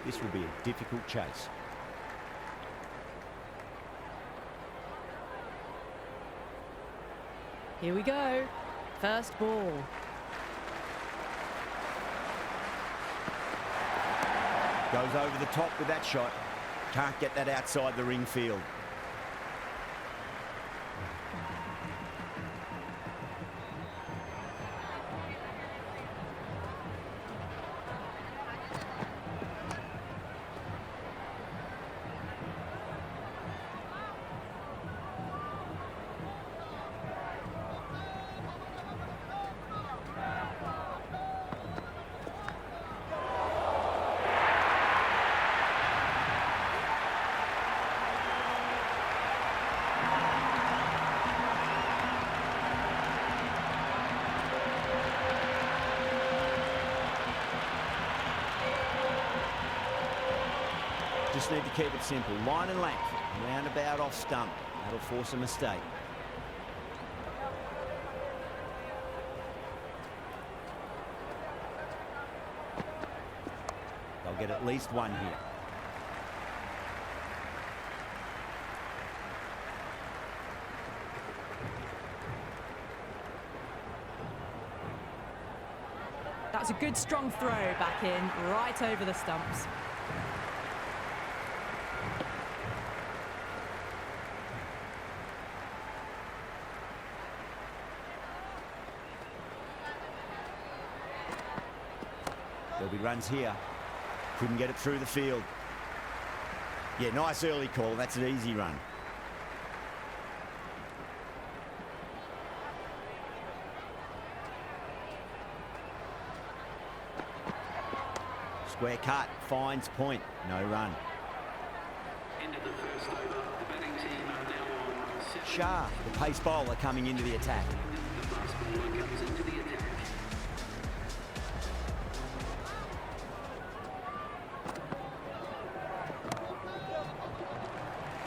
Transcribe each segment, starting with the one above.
This will be a difficult chase. Here we go. First ball. Goes over the top with that shot. Can't get that outside the ring field. Just need to keep it simple. Line and length. Roundabout off stump. That'll force a mistake. They'll get at least one here. That's a good strong throw back in, right over the stumps. There'll be runs here. Couldn't get it through the field. Yeah, nice early call. That's an easy run. Square cut, finds point, no run. End of the first over, the batting team are now on 7. Shah, the pace bowler, coming into the attack. The fast bowler comes into the attack.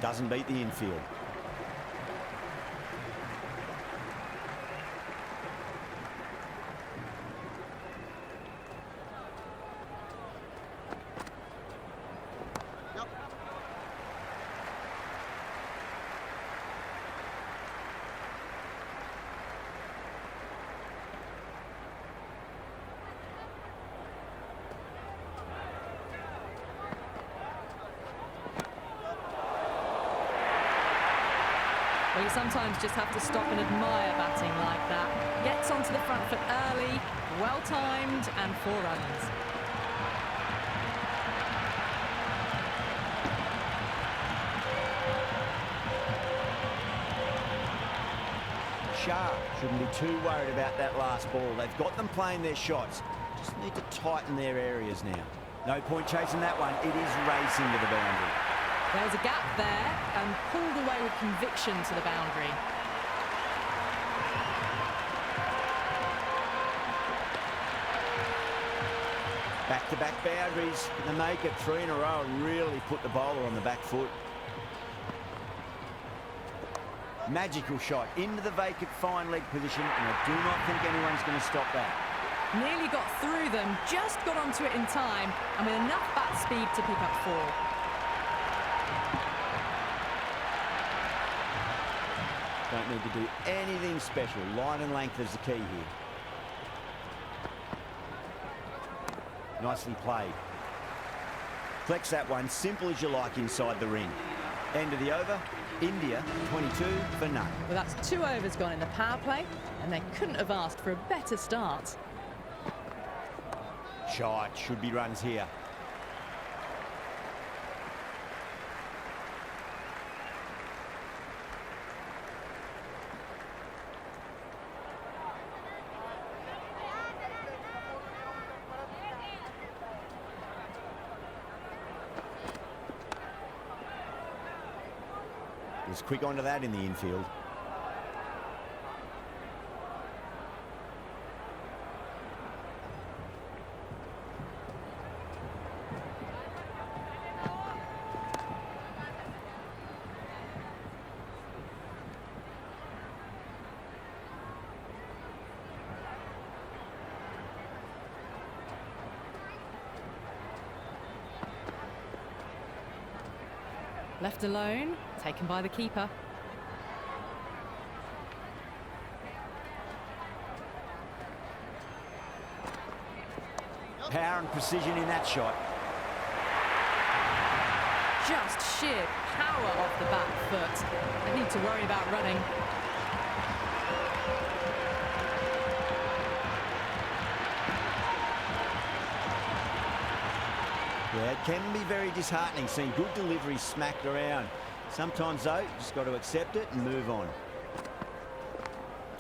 Doesn't beat the infield. Well, you sometimes just have to stop and admire batting like that. Gets onto the front foot early, well timed, and 4 runs. Shah shouldn't be too worried about that last ball. They've got them playing their shots. Just need to tighten their areas now. No point chasing that one. It is racing to the boundary. There's a gap there and pulled away with conviction to the boundary. Back-to-back boundaries. They make it 3 in a row and really put the bowler on the back foot. Magical shot into the vacant fine leg position, and I do not think anyone's going to stop that. Nearly got through them, just got onto it in time, and with enough bat speed to pick up 4. Don't need to do anything special. Line and length is the key here. Nicely played. Flex that one, simple as you like inside the ring. End of the over, India 22 for none. Well, that's 2 overs gone in the power play, and they couldn't have asked for a better start. Shot, should be runs here. Was quick onto that in the infield. Left alone, taken by the keeper. Power and precision in that shot. Just sheer power off the back foot. They need to worry about running. Yeah, it can be very disheartening seeing good deliveries smacked around. Sometimes, though, you just got to accept it and move on.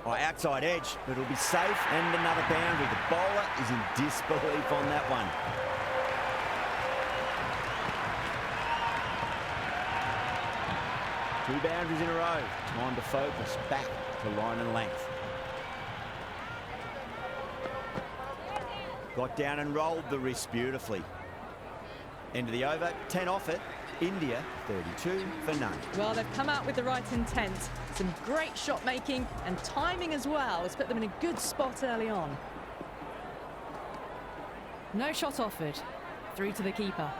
Oh, outside edge, but it'll be safe, and another boundary. The bowler is in disbelief on that one. Two boundaries in a row. Time to focus back to line and length. Got down and rolled the wrist beautifully. End of the over, 10 off it. India, 32 for none. Well, they've come out with the right intent. Some great shot making and timing as well has put them in a good spot early on. No shot offered. Through to the keeper.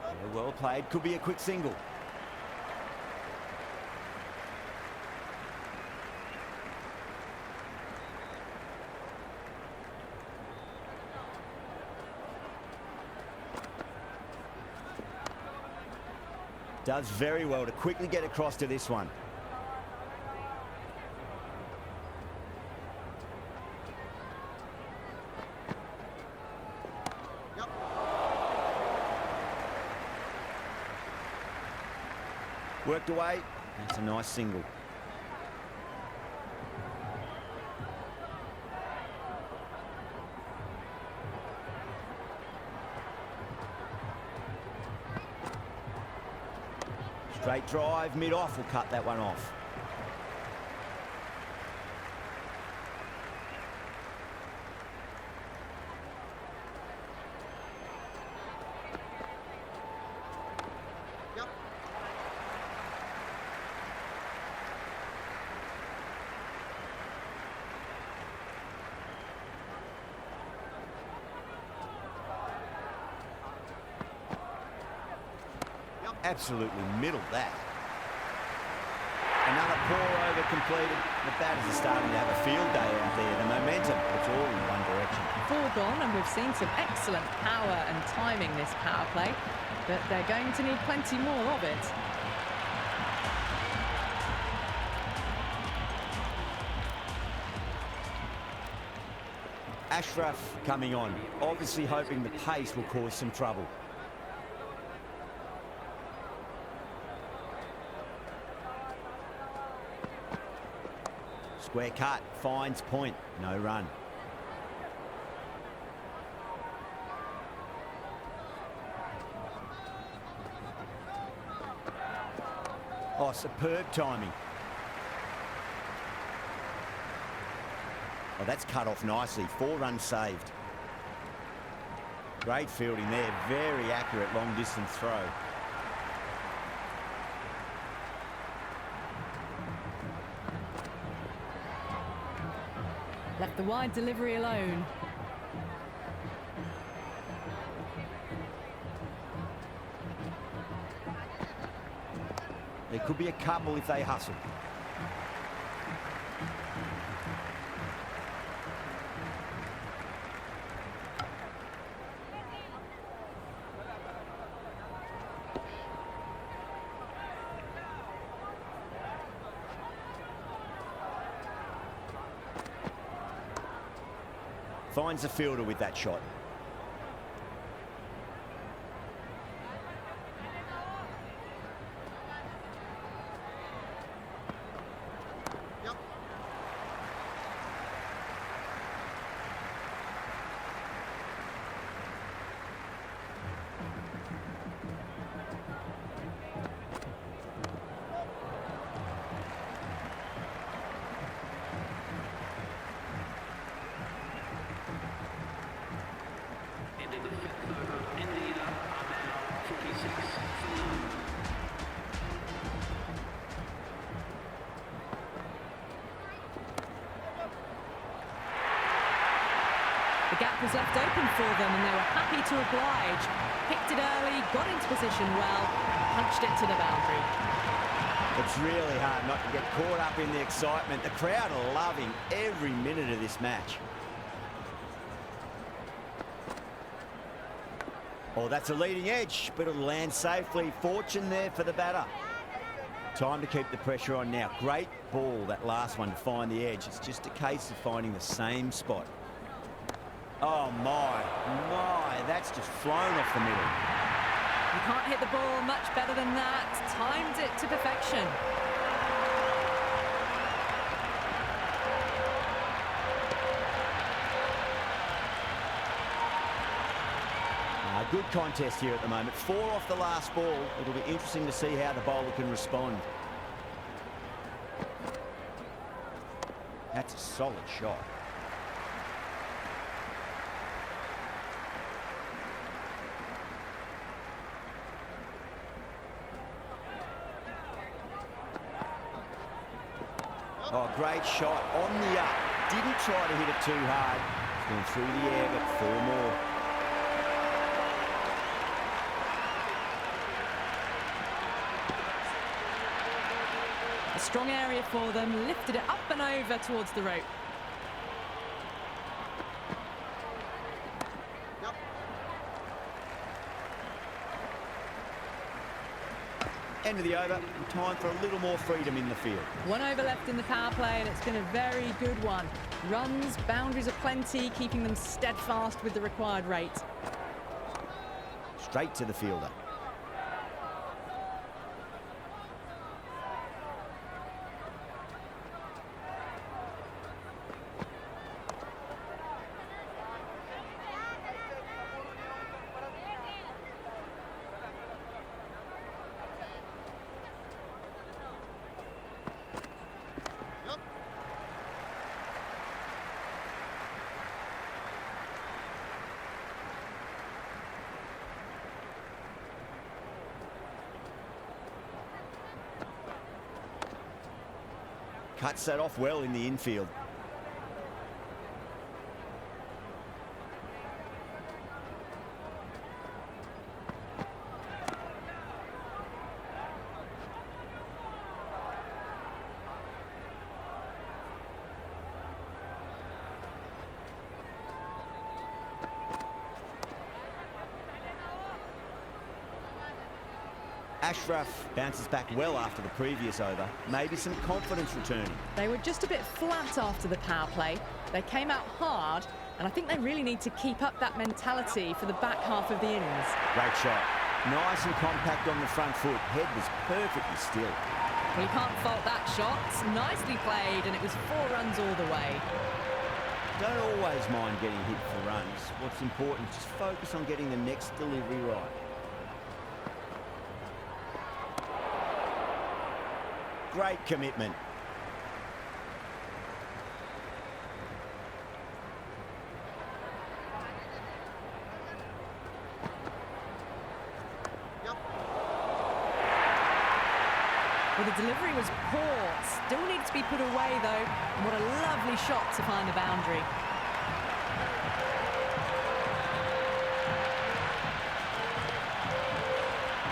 Yeah, well played. Could be a quick single. Does very well to quickly get across to this one. Yep. Worked away. That's a nice single. Straight drive, mid-off will cut that one off. Yep. Absolutely middled that. Another pour over completed. The batters are starting to have a field day out there. The momentum, it's all in one direction. 4 gone, and we've seen some excellent power and timing this power play, but they're going to need plenty more of it. Ashraf coming on, obviously hoping the pace will cause some trouble. Square cut, finds point, no run. Oh, superb timing. Oh, that's cut off nicely. 4 runs saved. Great fielding there. Very accurate long distance throw. Left the wide delivery alone. There could be a couple if they hustle. Finds the fielder with that shot. Yep. Into the 5th over, India are now 46 for none. The gap was left open for them and they were happy to oblige. Picked it early, got into position well, punched it to the boundary. It's really hard not to get caught up in the excitement. The crowd are loving every minute of this match. Oh, that's a leading edge, but it'll land safely. Fortune there for the batter. Time to keep the pressure on now. Great ball, that last one, to find the edge. It's just a case of finding the same spot. Oh, my, that's just flown off the middle. You can't hit the ball much better than that. Timed it to perfection. Good contest here at the moment. 4 off the last ball. It'll be interesting to see how the bowler can respond. That's a solid shot. Oh, great shot on the up. Didn't try to hit it too hard. It's gone through the air, but 4 more. A strong area for them, lifted it up and over towards the rope. Yep. End of the over. Time for a little more freedom in the field. 1 over left in the power play and it's been a very good one. Runs, boundaries are plenty, keeping them steadfast with the required rate. Straight to the fielder. Cuts that off well in the infield. Ashraf bounces back well after the previous over. Maybe some confidence returning. They were just a bit flat after the power play. They came out hard, and I think they really need to keep up that mentality for the back half of the innings. Great shot. Nice and compact on the front foot. Head was perfectly still. Well, you can't fault that shot. Nicely played, and it was 4 runs all the way. Don't always mind getting hit for runs. What's important is just focus on getting the next delivery right. Great commitment. Yep. Well, the delivery was poor. Still needs to be put away, though. And what a lovely shot to find the boundary.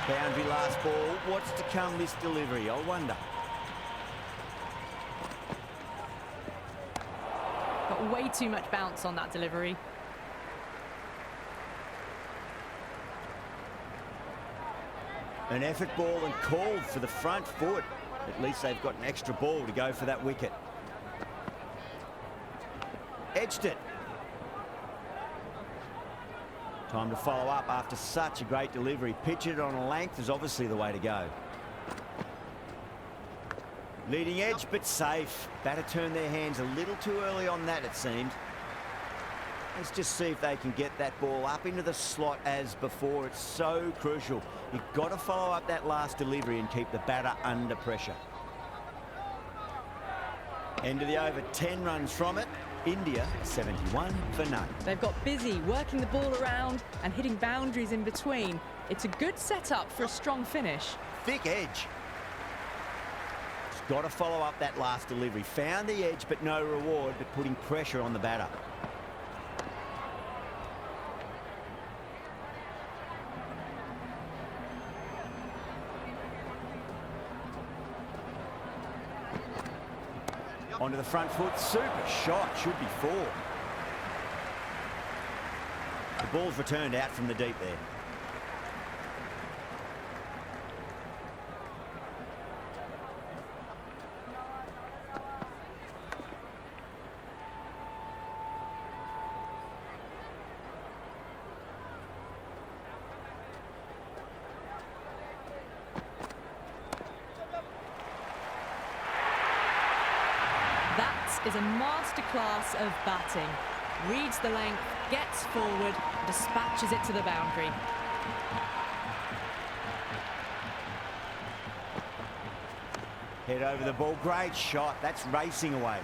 Boundary last ball. What's to come this delivery? I wonder. Got way too much bounce on that delivery. An effort ball and called for the front foot. At least they've got an extra ball to go for that wicket. Edged it. Time to follow up after such a great delivery. Pitch it on a length is obviously the way to go. Leading edge, but safe. Batter turned their hands a little too early on that, it seemed. Let's just see if they can get that ball up into the slot as before. It's so crucial. You've got to follow up that last delivery and keep the batter under pressure. End of the over, 10 runs from it. India 71 for none. They've got busy working the ball around and hitting boundaries in between. It's a good setup for a strong finish. Thick edge. Just got to follow up that last delivery. Found the edge, but no reward, but putting pressure on the batter. onto the front foot. Super shot. Should be 4. The ball's returned out from the deep there. That is a masterclass of batting. Reads the length, gets forward, dispatches it to the boundary. Head over the ball. Great shot. That's racing away.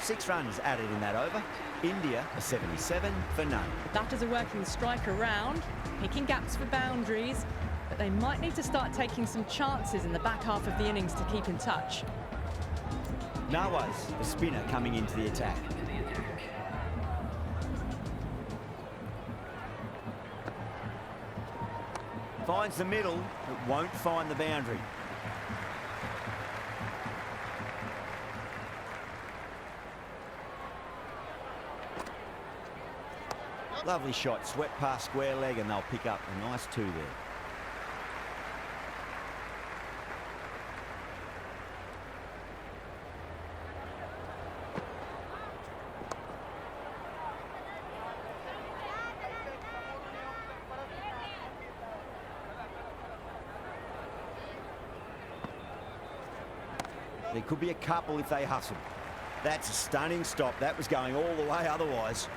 6 runs added in that over. India a 77 for none. Batters are working the strike around, picking gaps for boundaries, but they might need to start taking some chances in the back half of the innings to keep in touch. Nawaz, the spinner, coming into the attack. Finds the middle, but won't find the boundary. Lovely shot, swept past square leg, and they'll pick up a nice 2 there. There could be a couple if they hustle. That's a stunning stop. That was going all the way otherwise.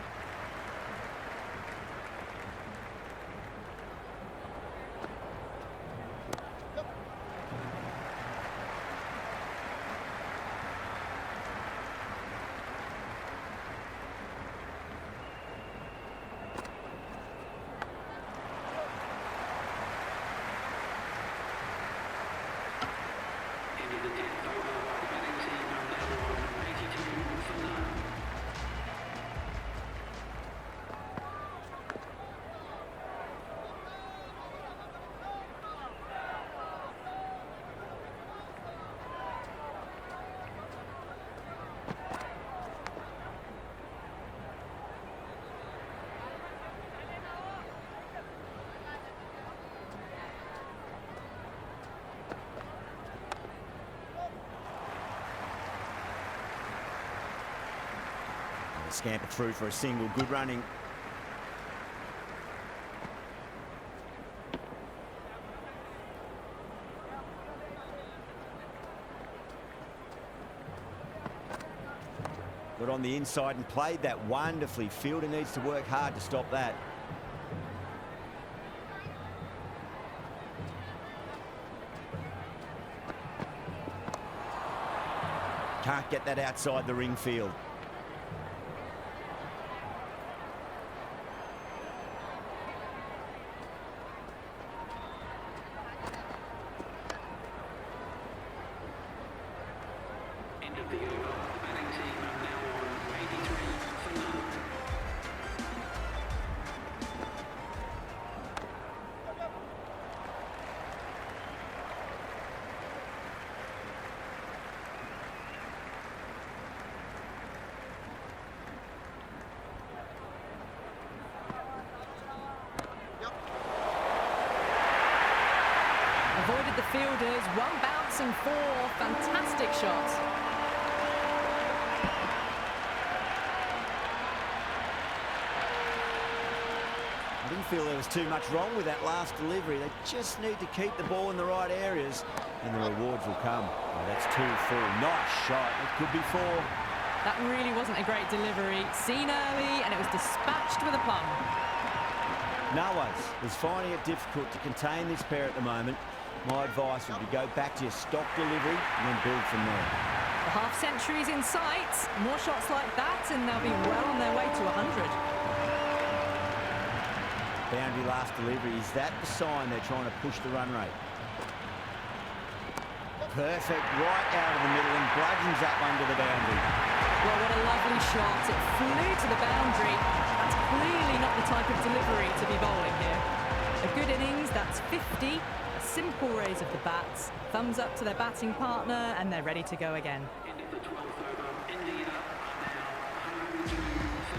Into the 10th over, the batting team are now on 82 for none. Scamper through for a single. Good running. Got on the inside and played that wonderfully. Fielder needs to work hard to stop that. Can't get that outside the ring field. End of the over, the batting team are now on 83 for none. Avoided the fielders, 1 bounce and 4. Fantastic shots. I didn't feel there was too much wrong with that last delivery. They just need to keep the ball in the right areas and the rewards will come. Oh, that's 2 full. Nice shot. It could be 4. That really wasn't a great delivery. Seen early and it was dispatched with a plum. Nawaz is finding it difficult to contain this pair at the moment. My advice would be go back to your stock delivery and then build from there. The half century's in sight. More shots like that and they'll be well on their way to 100. Boundary last delivery. Is that the sign they're trying to push the run rate? Perfect, right out of the middle and bludgeons up under the boundary. Well, what a lovely shot. It flew to the boundary. That's clearly not the type of delivery to be bowling here. A good innings, that's 50, a simple raise of the bats, thumbs up to their batting partner, and they're ready to go again. End of the 12th over. India are now 102 for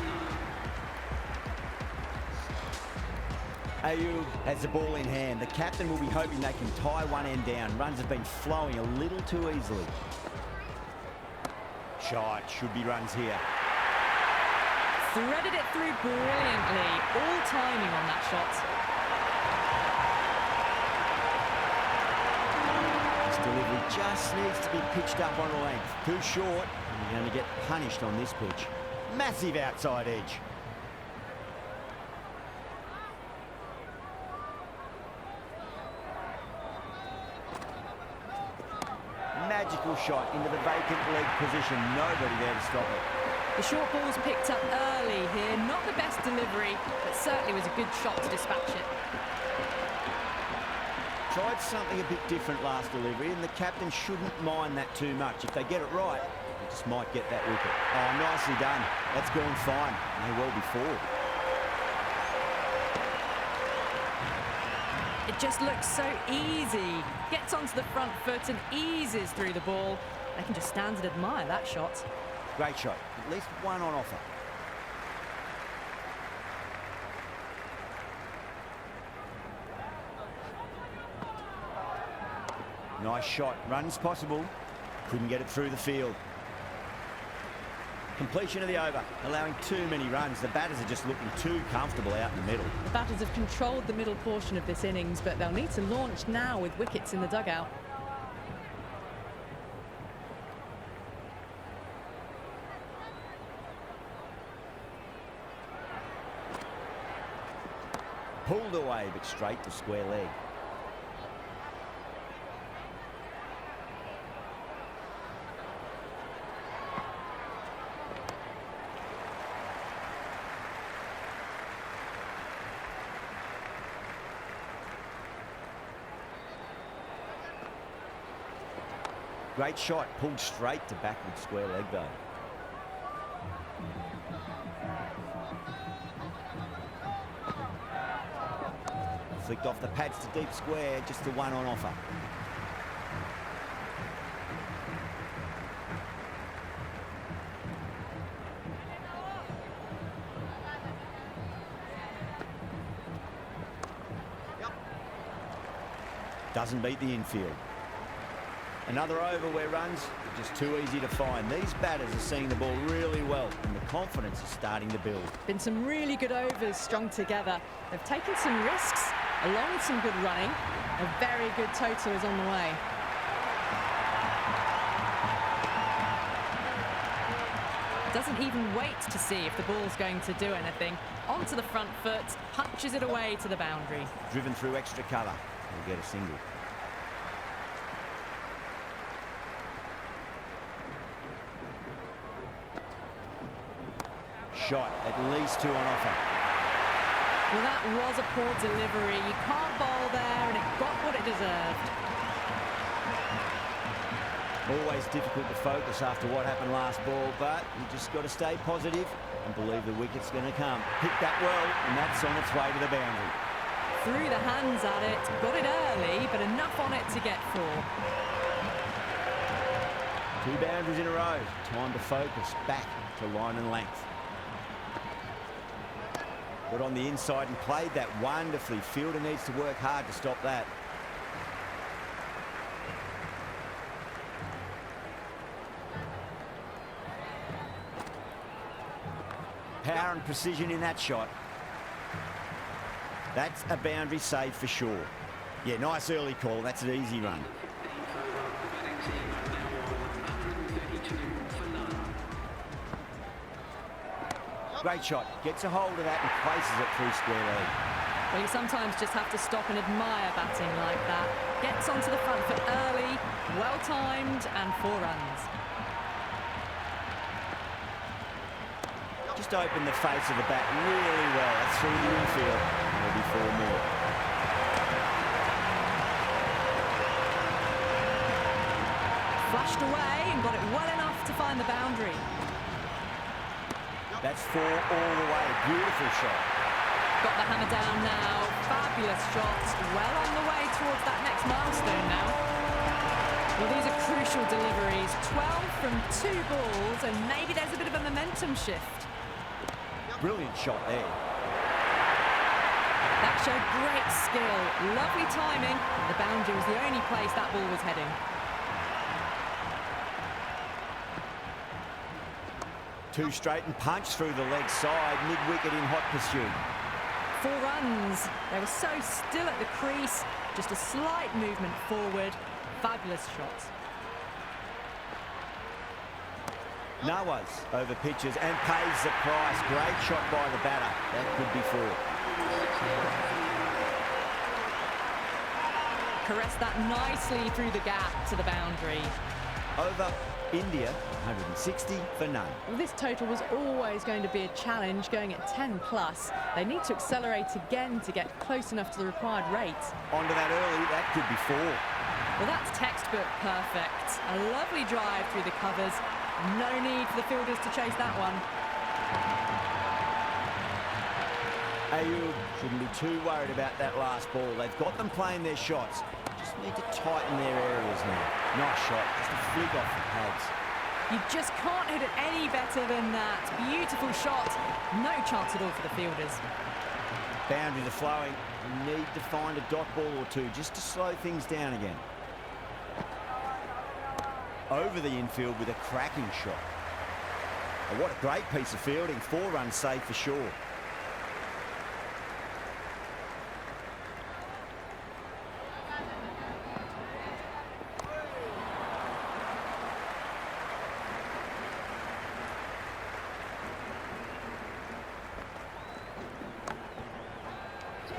none. Ayub has the ball in hand. The captain will be hoping they can tie one end down. Runs have been flowing a little too easily. Shot, should be runs here. Threaded it through brilliantly. All timing on that shot. This delivery just needs to be pitched up on a length. Too short, and you're going to get punished on this pitch. Massive outside edge. Magical shot into the vacant leg position. Nobody there to stop it. The short ball's picked up early here. Not the best delivery, but certainly was a good shot to dispatch it. Tried something a bit different last delivery, and the captain shouldn't mind that too much. If they get it right, they just might get that wicket. Oh, nicely done. That's gone fine. May well be four. It just looks so easy. Gets onto the front foot and eases through the ball. They can just stand and admire that shot. Great shot. At least one on offer. Nice shot. Runs possible. Couldn't get it through the field. Completion of the over, allowing too many runs. The batters are just looking too comfortable out in the middle. The batters have controlled the middle portion of this innings, but they'll need to launch now with wickets in the dugout. Pulled away, but straight to square leg. Great shot, pulled straight to backward square leg though. Flicked off the pads to deep square, just the one on offer. Doesn't beat the infield. Another over where runs are just too easy to find. These batters are seeing the ball really well, and the confidence is starting to build. Been some really good overs strung together. They've taken some risks, along with some good running. A very good total is on the way. Doesn't even wait to see if the ball's going to do anything. Onto the front foot, punches it away to the boundary. Driven through extra cover. He'll get a single. Shot, at least two on offer. Well, that was a poor delivery. You can't bowl there, and it got what it deserved. Always difficult to focus after what happened last ball, but you just got to stay positive and believe the wicket's going to come. Hit that well, and that's on its way to the boundary. Threw the hands at it, got it early, but enough on it to get four. Two boundaries in a row. Time to focus back to line and length. Got on the inside and played that wonderfully. Fielder needs to work hard to stop that. Power and precision in that shot. That's a boundary save for sure. Yeah, nice early call. That's an easy run. Great shot. Gets a hold of that and places it through square leg. Well, you sometimes just have to stop and admire batting like that. Gets onto the front foot early, well-timed, and 4 runs. Just opened the face of the bat really well. That's through the infield. There'll be 4 more. Flushed away and got it well enough to find the boundary. That's 4 all the way. Beautiful shot. got the hammer down now. Fabulous shots. Well on the way towards that next milestone now. Well, these are crucial deliveries. 12 from 2 balls, and maybe there's a bit of a momentum shift. Brilliant shot there. That showed great skill. Lovely timing. The boundary was the only place that ball was heading. Two straight and punch through the leg side, mid-wicket in hot pursuit. 4 runs. They were so still at the crease. Just a slight movement forward. Fabulous shots. Nawaz over pitches and pays the price. Great shot by the batter. That could be 4. Caressed that nicely through the gap to the boundary. Over India, 160 for none. Well, this total was always going to be a challenge, going at 10 plus. They need to accelerate again to get close enough to the required rate. Onto that early, that could be 4. Well, that's textbook perfect. A lovely drive through the covers. No need for the fielders to chase that one. Ayub shouldn't be too worried about that last ball. They've got them playing their shots. Just need to tighten their areas now. Nice shot, just a flick off the pads. You just can't hit it any better than that. Beautiful shot. No chance at all for the fielders. Boundaries are flowing. You need to find a dot ball or 2 just to slow things down again. Over the infield with a cracking shot. Oh, what a great piece of fielding. 4 runs saved for sure.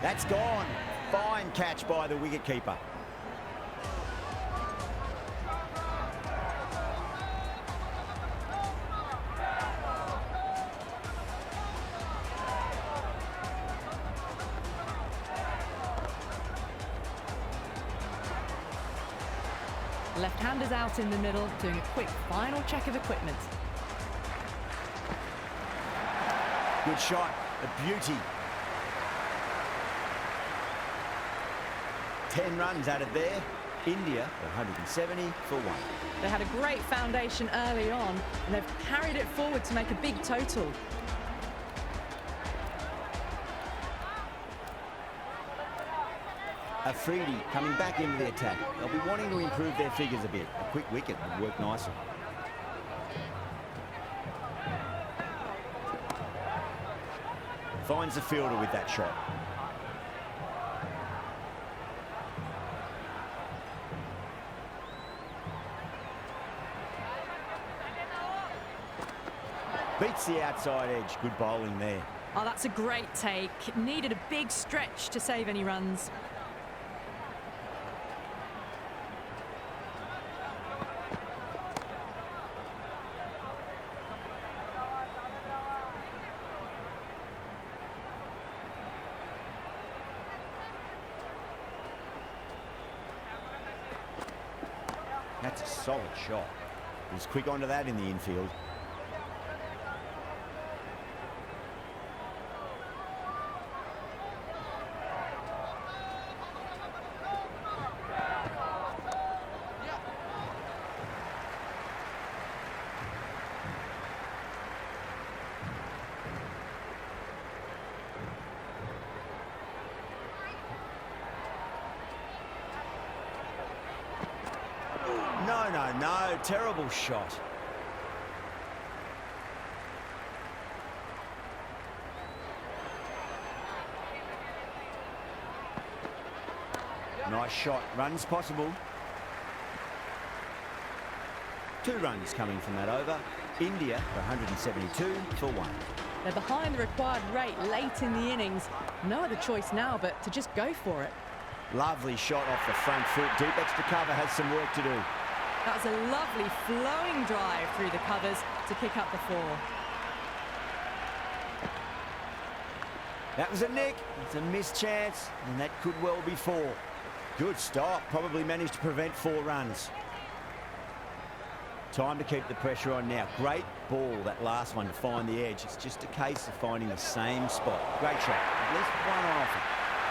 That's gone. Fine catch by the wicketkeeper. Left-handers out in the middle, doing a quick final check of equipment. Good shot. A beauty. 10 runs added there. India 170 for 1. They had a great foundation early on, and they've carried it forward to make a big total. Afridi coming back into the attack. They'll be wanting to improve their figures a bit. A quick wicket would work nicely. Finds the fielder with that shot. Beats the outside edge. Good bowling there. Oh, that's a great take. Needed a big stretch to save any runs. That's a solid shot. He was quick onto that in the infield. No, terrible shot. Nice shot, runs possible. 2 runs coming from that over. India for 172 for 1. They're behind the required rate late in the innings. No other choice now but to just go for it. Lovely shot off the front foot. Deep extra cover has some work to do. That was a lovely flowing drive through the covers to kick up the 4. That was a nick. It's a missed chance, and that could well be 4. Good stop. Probably managed to prevent 4 runs. Time to keep the pressure on now. Great ball, that last one, to find the edge. It's just a case of finding the same spot. Great shot. At least one on offer.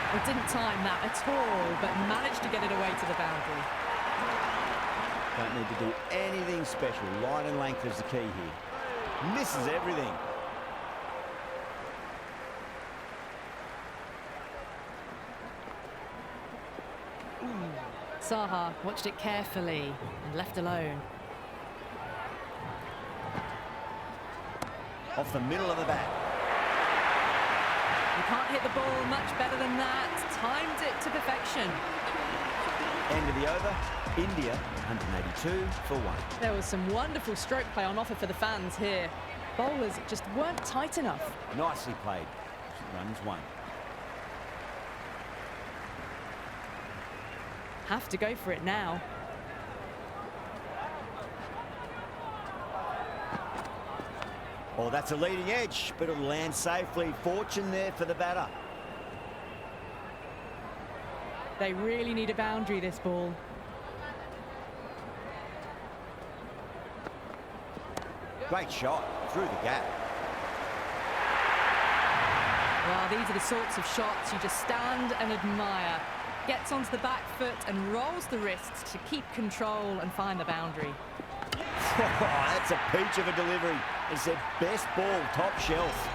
Well, didn't time that at all, but managed to get it away to the boundary. Don't need to do anything special. Line and length is the key here. Misses everything. Saha watched it carefully and left alone. Off the middle of the bat. You can't hit the ball much better than that. Timed it to perfection. End of the over. India 182 for 1. There was some wonderful stroke play on offer for the fans here. Bowlers just weren't tight enough. Nicely played. Runs 1. Have to go for it now. Oh, that's a leading edge, but it'll land safely. Fortune there for the batter. They really need a boundary, this ball. Great shot through the gap. Well, these are the sorts of shots you just stand and admire. Gets onto the back foot and rolls the wrists to keep control and find the boundary. Oh, that's a peach of a delivery. It's their best ball, top shelf.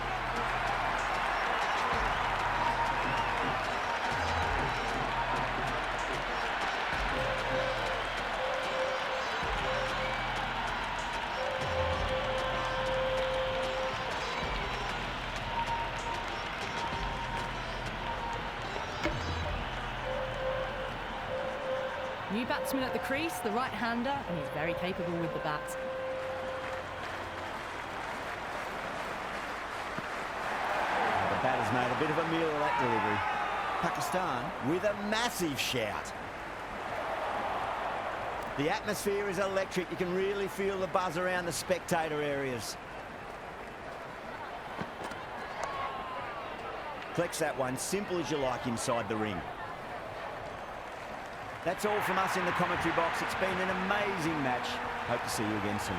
New batsman at the crease, the right-hander, and he's very capable with the bat. The batter's made a bit of a meal of that delivery. Pakistan with a massive shout. The atmosphere is electric. You can really feel the buzz around the spectator areas. Collects that one, simple as you like, inside the ring. That's all from us in the commentary box. It's been an amazing match. Hope to see you again soon.